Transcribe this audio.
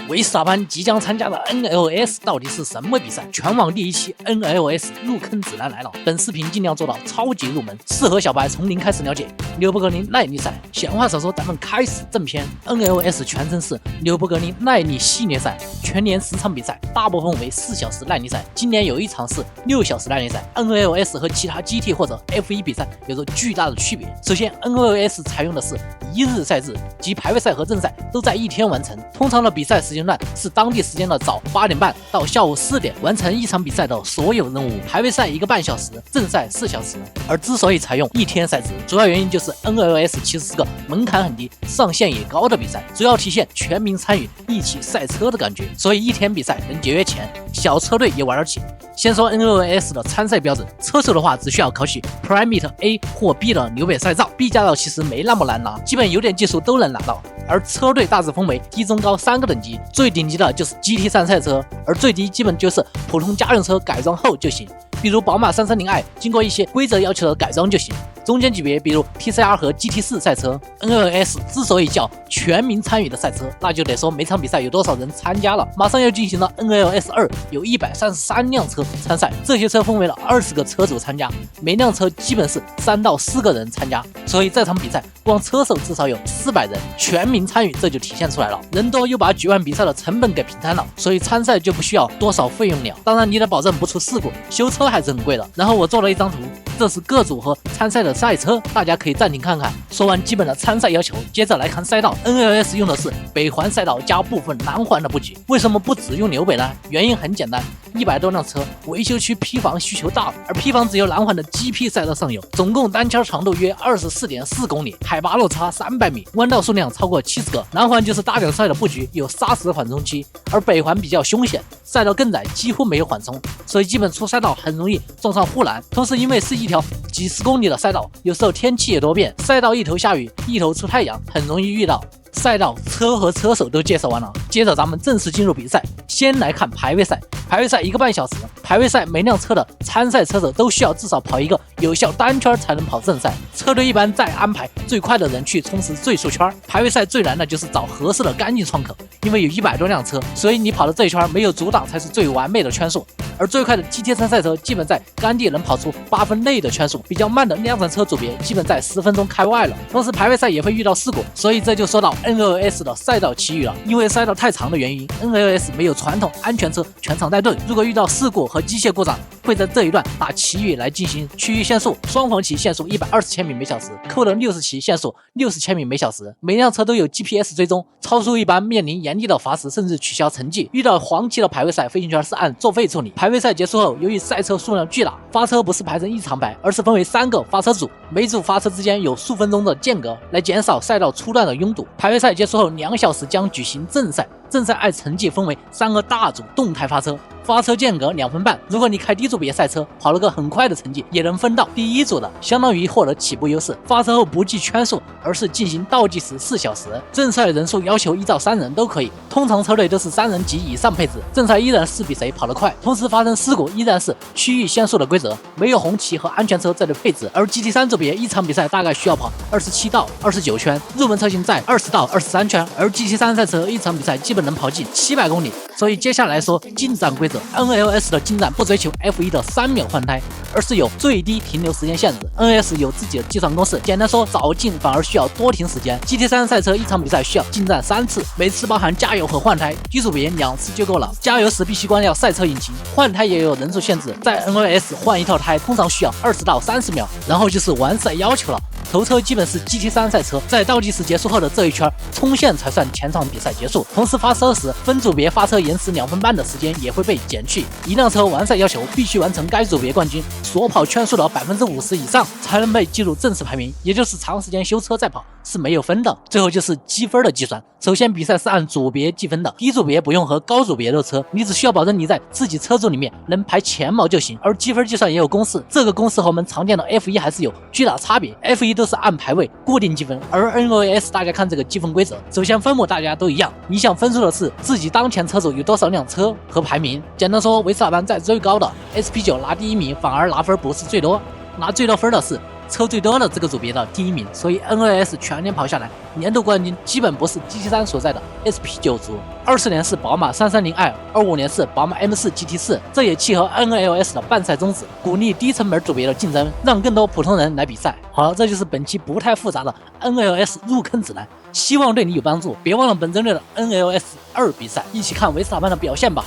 维斯塔潘即将参加的 NLS 到底是什么比赛？全网第一期 NLS 入坑指南来了。本视频尽量做到超级入门，适合小白从零开始了解纽博格林耐力赛。闲话少说，咱们开始正片。NLS 全称是纽博格林耐力系列赛，全年10场比赛，大部分为4小时耐力赛。今年有一场是6小时耐力赛。NLS 和其他 GT 或者 F1 比赛有着巨大的区别。首先 ，NLS 采用的是一日赛制，即排位赛和正赛都在一天完成。通常的比赛时间段是当地时间的早8点半到下午4点，完成一场比赛的所有任务。排位赛1个半小时，正赛4小时。而之所以采用一天赛制，主要原因就是 NLS 其实是个门槛很低、上限也高的比赛，主要体现全民参与、一起赛车的感觉，所以一天比赛能节约钱，小车队也玩得起。先说 NLS 的参赛标准，车手的话只需要考取 Permit A 或 B 的纽北赛照 ，B 驾照其实没那么难拿，基本有点技术都能拿到。而车队大致分为低、中、高3个等级，最顶级的就是 GT3赛车，而最低基本就是普通家用车改装后就行，比如宝马 330i 经过一些规则要求的改装就行。中间级别比如 TCR 和 GT4 赛车。 NLS 之所以叫全民参与的赛车，那就得说每场比赛有多少人参加了。马上要进行的 NLS 2有133辆车参赛，这些车分为了20个车主参加，每辆车基本是3到4个人参加，所以这场比赛光车手至少有400人，全民参与这就体现出来了。人多又把举办比赛的成本给平摊了，所以参赛就不需要多少费用了。当然你得保证不出事故，修车还是很贵的。然后我做了一张图，这是各组合参赛的赛车，大家可以暂停看看。说完基本的参赛要求，接着来看赛道。 NLS 用的是北环赛道加部分南环的布局，为什么不只用纽北呢？原因很简单，100多辆车，维修区批房需求大，而批房只有南环的 GP 赛道上有，总共单圈长度约24.4公里，海拔落差300米，弯道数量超过70个。南环就是大奖赛的布局，有砂石缓冲期，而北环比较凶险，赛道更窄，几乎没有缓冲，所以基本出赛道很容易撞上护栏。同时因为是一条几十公里的赛道，有时候天气也多变，赛道一头下雨一头出太阳，很容易遇到。赛道、车和车手都介绍完了，接着咱们正式进入比赛。先来看排位赛，排位赛1个半小时。排位赛每辆车的参赛车手都需要至少跑一个有效单圈才能跑正赛，车队一般再安排最快的人去冲刺最速圈。排位赛最难的就是找合适的干净窗口，因为有100多辆车，所以你跑的这一圈没有阻挡才是最完美的圈速。而最快的 GT3 赛车基本在干地能跑出8分内的圈速，比较慢的量产车组别基本在10分钟开外了。同时排位赛也会遇到事故，所以这就说到 NLS 的赛道奇遇了。因为赛道太长的原因， NLS 没有传统安全车全场带队，如果遇到事故和机械故障，会在这一段打奇遇来进行区域限速，双黄旗限速120千米每小时，扣的60旗限速60千米每小时。每辆车都有 GPS 追踪，超速一般面临严厉的罚时，甚至取消成绩。遇到黄旗的排位赛，飞行权是按作废处理。排位赛结束后，由于赛车数量巨大，发车不是排成一长排，而是分为3个发车组，每组发车之间有数分钟的间隔，来减少赛道初段的拥堵。排位赛结束后2小时将举行正赛，正赛按成绩分为3个大组动态发车，发车间隔2分半。如果你开低组别赛车，跑了个很快的成绩，也能分到第一组的，相当于获得起步优势。发车后不计圈数，而是进行倒计时4小时。正赛人数要求依照3人都可以，通常车队都是3人及以上配置。正赛依然是比谁跑得快，同时发生事故依然是区域限速的规则，没有红旗和安全车这类配置。而 GT3 组别一场比赛大概需要跑27到29圈，入门车型在20到23圈，而 GT3 赛车一场比赛基本能跑进700公里。所以接下来说进站规则。 NLS 的进站不追求 F1 的3秒换胎，而是有最低停留时间限制。NLS 有自己的计算公式，简单说早进反而需要多停时间。 GT3 赛车一场比赛需要进站3次，每次包含加油和换胎，低组别2次就够了。加油时必须关掉赛车引擎，换胎也有人数限制，在 NLS 换一套胎通常需要20到30秒。然后就是完赛要求了，头车基本是 GT3 赛车，在倒计时结束后的这一圈冲线才算全场比赛结束。同时发车时分组别发车延时2分半的时间也会被减去。一辆车完赛要求必须完成该组别冠军所跑圈数的50%以上，才能被记录正式排名，也就是长时间修车再跑是没有分的。最后就是积分的计算，首先比赛是按组别计分的，低组别不用和高组别的车，你只需要保证你在自己车组里面能排前茅就行。而积分计算也有公式，这个公式和我们常见的 F1 还是有巨大差别。 F1 都是按排位固定积分，而 NLS 大家看这个积分规则，首先分母大家都一样，你想分数的是自己当前车组有多少辆车和排名。简单说，维斯塔潘在最高的 SP9 拿第1名，反而拿分不是最多，拿最多分的是抽最多的这个组别的第1名，所以 NAS 全年跑下来，年度冠军基本不是 GT3 所在的 SP9 组，24年是宝马 330i，25年是宝马 M4 GT4，这也契合 NAS 的办赛宗旨，鼓励低成本组别的竞争，让更多普通人来比赛。好了，这就是本期不太复杂的 NAS 入坑指南，希望对你有帮助。别忘了本周六的 NAS 2比赛，一起看维斯塔潘的表现吧。